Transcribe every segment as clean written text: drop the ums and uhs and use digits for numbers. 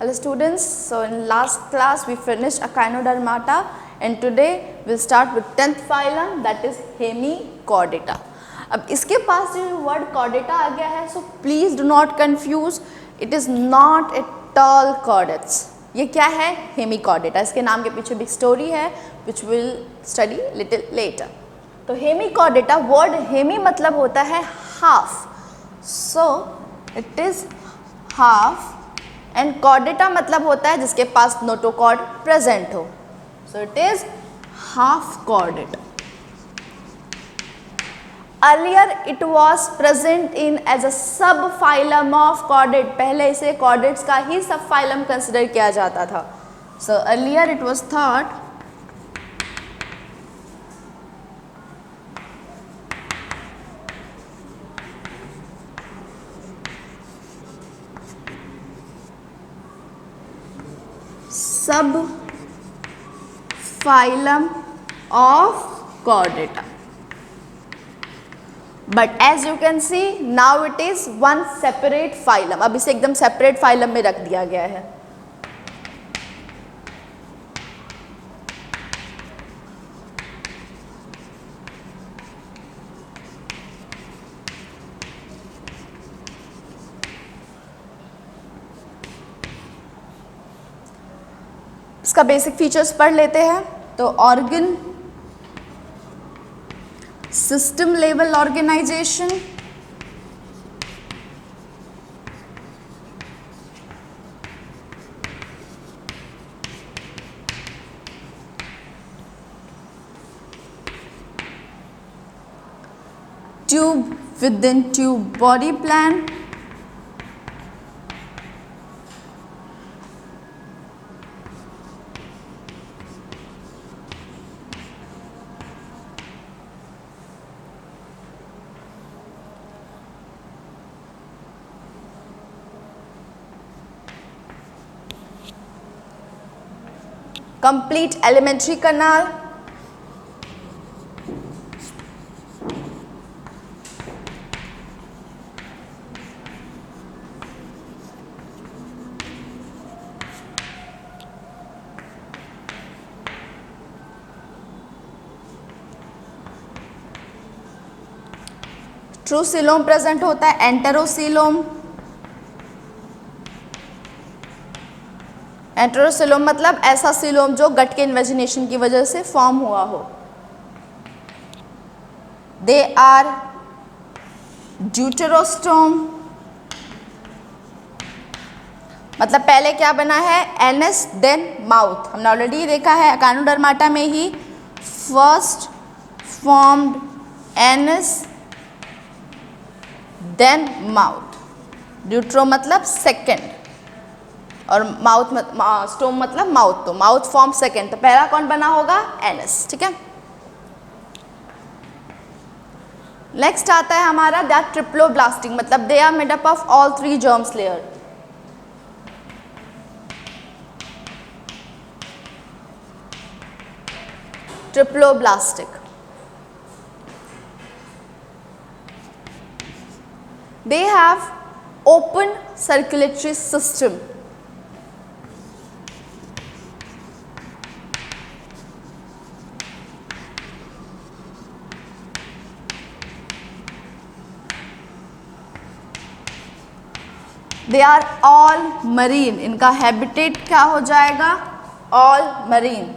Hello students, so in last class we finished Echinodermata and today we'll start with 10th phylum, that is Hemichordata. अब इसके पास जो word chordata आ गया है, so please do not confuse, it is not at all chordates. ये क्या है? Hemichordata. इसके नाम के पीछे भी स्टोरी है which we'll study little later. तो Hemichordata, वर्ड hemi मतलब होता है half, so it is half and chordata मतलब होता है जिसके पास नोटोकॉर्ड प्रेजेंट हो, so it is half chordate. Earlier it was present in as a sub phylum of chordate. पहले इसे कॉर्डेट्स का ही सब फाइलम कंसिडर किया जाता था. So earlier it was thought सब phylum of Chordata, but as you can see now it is one separate phylum. अब इसे एकदम सेपरेट फाइलम में रख दिया गया है. इसका बेसिक फीचर्स पढ़ लेते हैं. तो organ system level organisation, tube within tube body plan, complete elementary canal, true coelom present होता है, एंटेरोसीलोम. एंटेरोसीलोम मतलब ऐसा सीलोम जो गट के इन्वेजिनेशन की वजह से फॉर्म हुआ हो. दे आर ड्यूटेरोस्टोम, मतलब पहले क्या बना है? Anus then mouth. हमने ऑलरेडी देखा है एकाइनोडर्माटा में ही first formed anus then mouth. Deutero मतलब सेकेंड और माउथ स्टोम मतलब माउथ. तो माउथ फॉर्म सेकेंड, तो पहला कौन बना होगा? एनस. ठीक है. नेक्स्ट आता है हमारा दैट ट्रिप्लोब्लास्टिक, मतलब they are made up of all three germs layer. Triploblastic. They have open circulatory system. They are all marine. इनका हैबिटेट क्या हो जाएगा? All marine.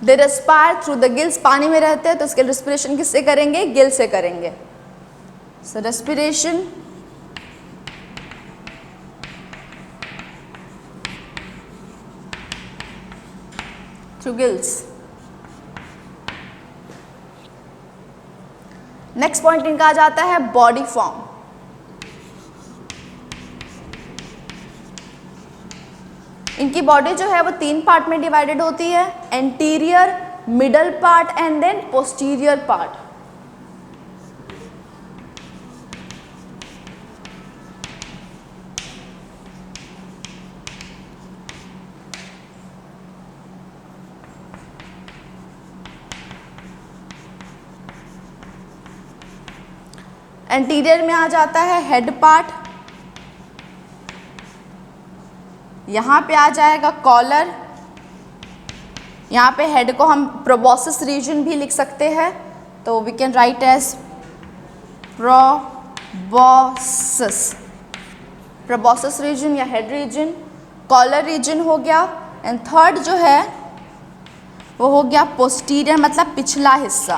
They respire through the gills. पानी में रहते हैं तो इसके रेस्पिरेशन किससे करेंगे? गिल से करेंगे. So respiration through gills. Next point इनका आ जाता है बॉडी फॉर्म. इनकी बॉडी जो है वो तीन पार्ट में डिवाइडेड होती है, anterior, middle part and then posterior part. Anterior में आ जाता है हेड पार्ट, यहाँ पे आ जाएगा कॉलर, यहाँ पे हेड को हम प्रोबोसिस रीजन भी लिख सकते हैं, तो we can write as proboscis region या हेड रीजन, कॉलर रीजन हो गया। एंड थर्ड जो है वो हो गया पोस्टीरियर, मतलब पिछला हिस्सा,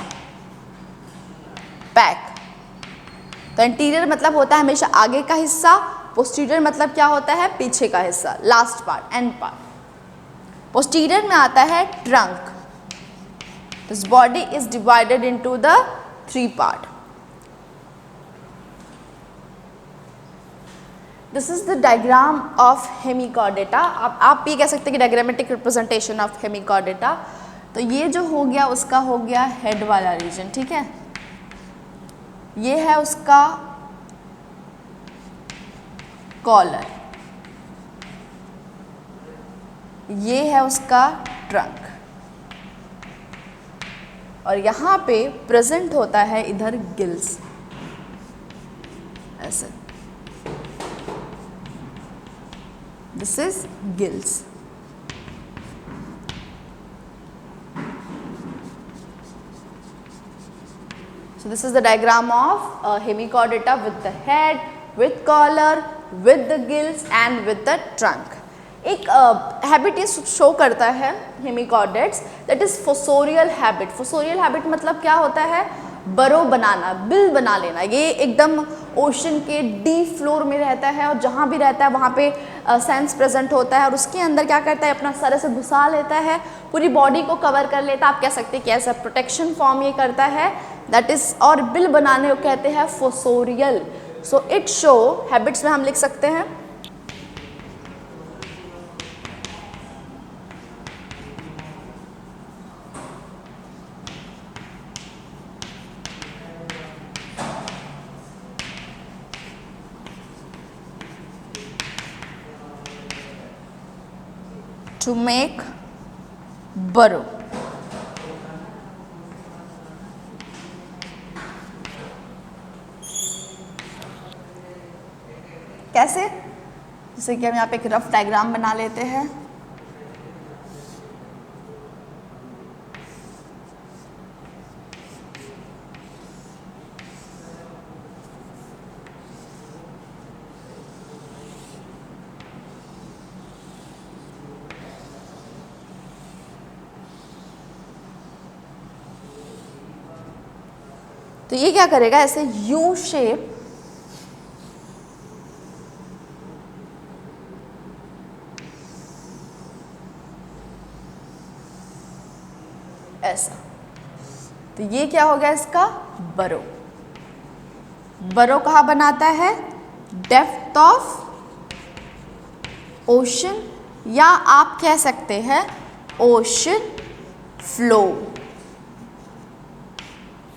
बैक। तो एंटीरियर मतलब होता है हमेशा आगे का हिस्सा, पोस्टीरियर मतलब क्या होता है, पीछे का हिस्सा, last part, and part. Posterior में आता है trunk. This body is divided into the 3 part. This is the diagram of Hemichordata. आप भी कह सकते हैं कि डायग्रामेटिक रिप्रेजेंटेशन ऑफ हेमिकॉर्डेटा। तो ये जो हो गया उसका हो गया हेड वाला रीजन, ठीक है। ये है उसका कॉलर, ये है उसका ट्रंक, और यहाँ पे प्रेजेंट होता है इधर गिल्स, ऐसे। This is gills. So this is the diagram of hemichordata with the head, with collar, with the gills and with the trunk. एक हैबिट ये शो करता है hemichordates, that is fossorial habit. Fossorial habit मतलब क्या होता है, बरो बनाना, bill बना लेना। ये एकदम ओशन के डीप फ्लोर में रहता है, और जहाँ भी रहता है वहाँ पे सेंस प्रेजेंट होता है, और उसके अंदर क्या करता है, अपना सर से घुसा लेता है, पूरी बॉडी को कवर कर लेता है। आप कह सकते हैं कि ऐसा प्रोटेक्शन फॉर्म ये करता है, दैट इज, और बिल बनाने को कहते हैं fossorial. So it show, habits में हम लिख सकते हैं to make burrow. कैसे, जैसे कि हम यहाँ पे एक रफ डायग्राम बना लेते हैं। तो ये क्या करेगा, ऐसे यू शेप ऐसा। तो ये क्या हो गया इसका बरो। बरो कहाँ बनाता है, डेप्थ ऑफ ओशन, या आप कह सकते हैं ओशन फ्लो,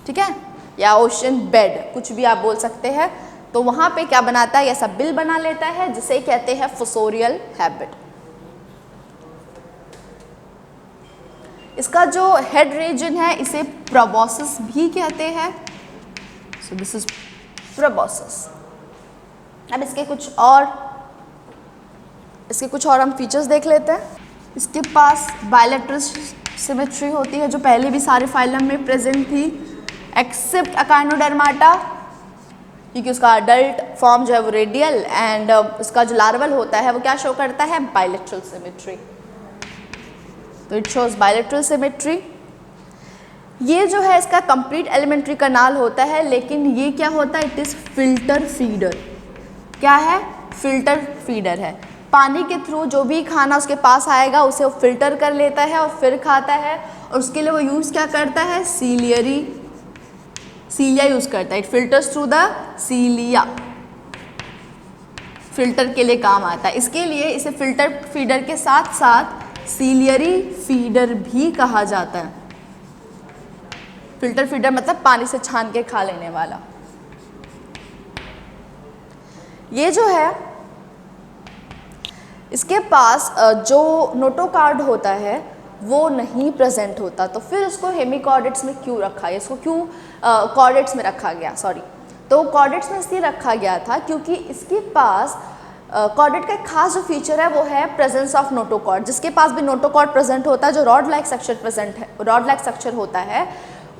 ठीक है, या ओशन बेड, कुछ भी आप बोल सकते हैं। तो वहां पे क्या बनाता है, ऐसा बिल बना लेता है, जिसे कहते हैं फोसोरियल हैबिट। इसका जो हेड रीजन है इसे प्रोबोसिस भी कहते हैं। So this is proboscis. अब इसके कुछ और हम फीचर्स देख लेते हैं। इसके पास बायलैटरल सिमेट्री होती है, जो पहले भी सारे फाइलम में प्रेजेंट थी, एक्सेप्ट अकाइनोडर्माटा, क्योंकि उसका अडल्ट फॉर्म जो है वो रेडियल, एंड उसका जो लार्वल होता है वो क्या शो करता है, बायलैटरल सिमेट्री। तो इट शोज बायलैटरल सिमेट्री। ये जो है इसका कंप्लीट एलिमेंट्री कनाल होता है, लेकिन ये क्या होता है, इट इज फिल्टर फीडर। क्या है, फिल्टर फीडर है। पानी के थ्रू जो भी खाना उसके पास आएगा उसे वो फिल्टर कर लेता है और फिर खाता है, और उसके लिए वो यूज़ क्या करता है, सीलिया यूज़ करता है। It filters through the cilia, filter के लिए काम आता है। इसके लिए इसे फिल्टर फीडर के साथ साथ सीलियरी फीडर भी कहा जाता है। फिल्टर फीडर मतलब पानी से छान के खा लेने वाला। ये जो है इसके पास जो नोटोकार्ड होता है वो नहीं प्रेजेंट होता, तो फिर उसको हेमिकॉर्डेट्स में क्यों रखा है, इसको क्यों कॉर्डेट्स में रखा गया, सॉरी। तो कॉर्डेट्स में इसलिए रखा गया था क्योंकि इसके पास कॉर्डेट का एक खास जो फीचर है वो है प्रेजेंस ऑफ नोटोकॉर्ड। जिसके पास भी नोटोकॉर्ड प्रेजेंट होता है, जो रॉड लाइक स्ट्रक्चर प्रेजेंट है, रॉड लाइक स्ट्रक्चर होता है,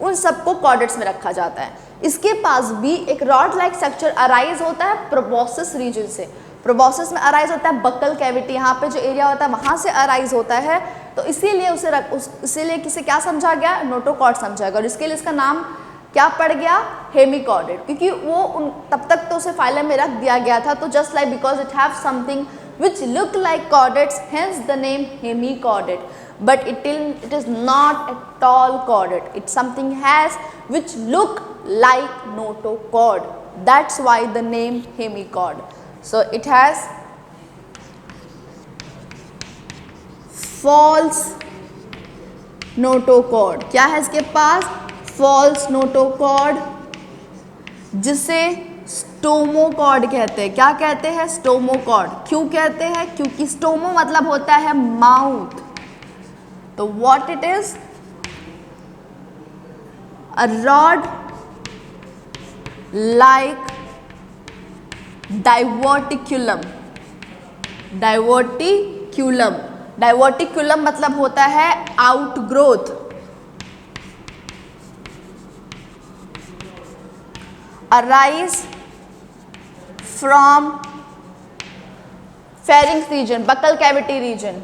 उन सबको कॉर्डेट्स में रखा जाता है। इसके पास भी एक रॉड लाइक स्ट्रक्चर अराइज होता है प्रोबॉसिस रीजन से। प्रोबॉसिस में अराइज होता है बक्कल कैविटी, यहाँ पे जो एरिया होता है वहाँ से अराइज होता है। तो इसीलिए इसीलिए किसे क्या समझा गया, नोटोकॉर्ड समझा गया। और इसके लिए इसका नाम क्या पड़ गया, हेमिकॉर्डेट, क्योंकि वो तब तक तो उसे फाइलम में रख दिया गया था। तो just like because it have something which look like chordates, hence the name hemichordate, but it is not at all chordate. It's something has which look like notochord, that's why the name hemichord. So it has false notochord. क्या है इसके पास, false notochord, जिसे stomochord कहते हैं। क्या कहते हैं, stomochord. क्यों कहते हैं, क्योंकि स्टोमो मतलब होता है माउथ। तो what it is, a rod like diverticulum. Diverticulum, diverticulum मतलब होता है outgrowth. arise from pharynx region, buccal cavity region.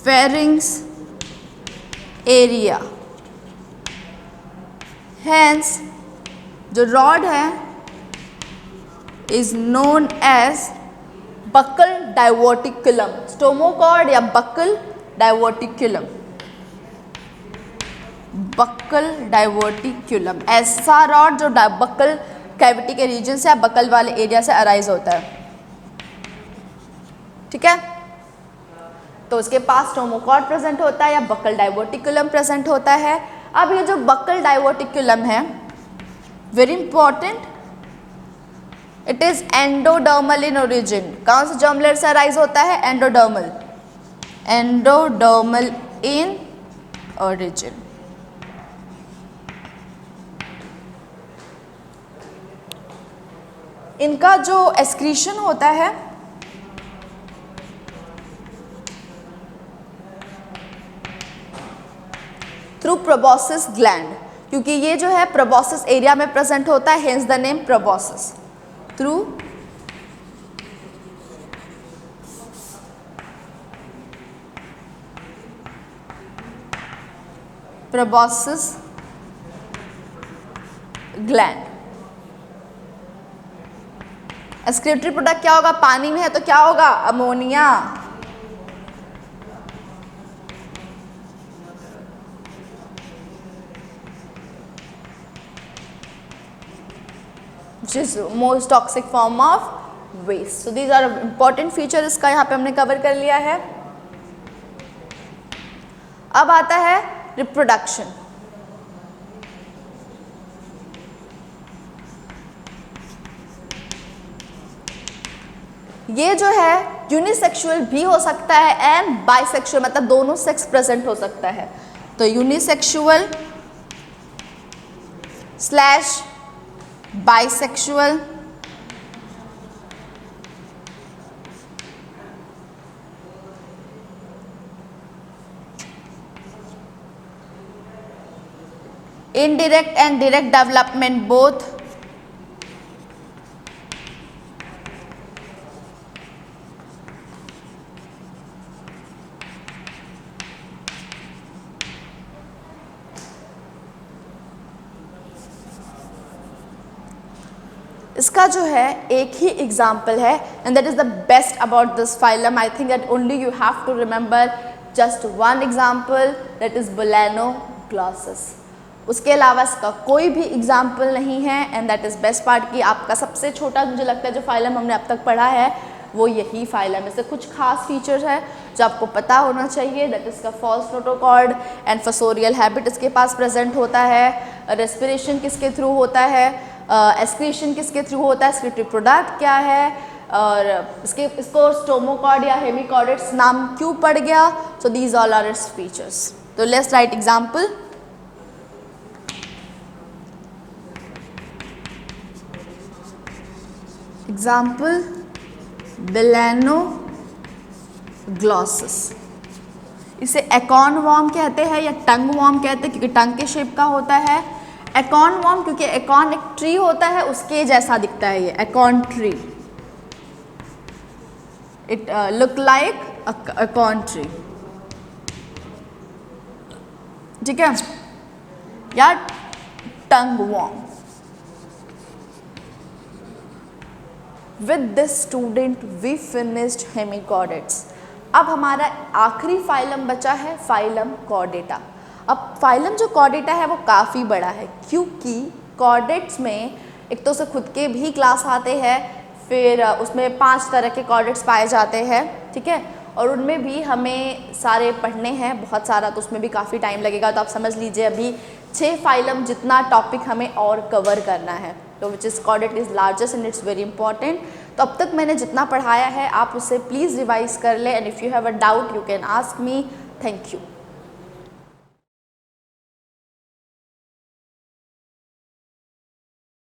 Pharynx area, hence जो रॉड है is known as buccal diverticulum, stomochord या buccal diverticulum, बक्कल डाइवर्टिक्यूलम। ऐसा rod जो buccal cavity के reason से या बक्कल वाले एरिया से अराइज होता है। ठीक है, तो उसके पास स्टोमोकॉर्ड प्रेजेंट होता है या बक्कल डाइवर्टिक्यूलम प्रेजेंट होता है। अब ये जो बक्कल डाइवर्टिक्यूलम है, very important, it is endodermal in origin. कौन से जर्म लेयर से अराइज होता है, एंडोडर्मल, एंडोडर्मल इन ओरिजिन। इनका जो एक्सक्रीशन होता है थ्रू प्रोबॉसिस ग्लैंड, क्योंकि ये जो है प्रोबॉसिस एरिया में प्रेजेंट होता है, hence the name proboscis. Through proboscis gland. Excretory product क्या होगा, पानी में है तो क्या होगा, ammonia. which is most toxic form of waste. So these are important features, इसका यहाँ पे हमने कवर कर लिया है। अब आता है रिप्रोडक्शन। ये जो है यूनिसेक्सुअल भी हो सकता है एंड बाइसेक्सुअल, मतलब दोनों सेक्स प्रेजेंट हो सकता है। तो unisexual slash bisexual, indirect and direct development both, इसका जो है एक ही एग्जाम्पल है and that is the best about this phylum. I think that only you have to remember just one example, that is Balanoglossus. उसके अलावा इसका कोई भी एग्जाम्पल नहीं है and that is best part कि आपका सबसे छोटा मुझे लगता है जो फाइलम हमने अब तक पढ़ा है वो यही फाइलम। इससे कुछ खास फीचर्स है जो आपको पता होना चाहिए, दैट इसका फॉल्स नोटोकॉर्ड एंड फसोरियल हैबिट इसके पास प्रेजेंट होता है, रेस्पिरेशन किसके थ्रू होता है, एक्सक्रीशन किसके थ्रू होता है, एक्सक्रीटरी प्रोडक्ट क्या है, और इसको स्टोमोकॉर्ड या हेमिकॉर्डेट्स नाम क्यों पड़ गया। So these all are its features. तो let's write example. Example Balanoglossus, इसे एकॉर्न वॉर्म कहते हैं या टंग वॉर्म कहते हैं क्योंकि टंग के शेप का होता है। एकॉर्न वॉर्म क्योंकि एकॉर्न एक ट्री होता है उसके जैसा दिखता है, ये acorn tree, it look like acorn tree, ठीक है, या tongue worm. With this student we finished hemichordates. अब हमारा आखिरी फाइलम बचा है फाइलम कॉर्डेटा। अब फाइलम जो कॉर्डेटा है वो काफ़ी बड़ा है क्योंकि कॉर्डेट्स में एक तो उसे खुद के भी क्लास आते हैं, फिर उसमें 5 तरह के कॉर्डेट्स पाए जाते हैं, ठीक है, और उनमें भी हमें सारे पढ़ने हैं बहुत सारा, तो उसमें भी काफ़ी टाइम लगेगा। तो आप समझ लीजिए अभी 6 फाइलम जितना टॉपिक हमें और कवर करना है, तो which is chordate is largest and it's very important. तो अब तक मैंने जितना पढ़ाया है आप उसे प्लीज़ रिवाइज कर लें, and if you have a doubt you can ask me. Thank you.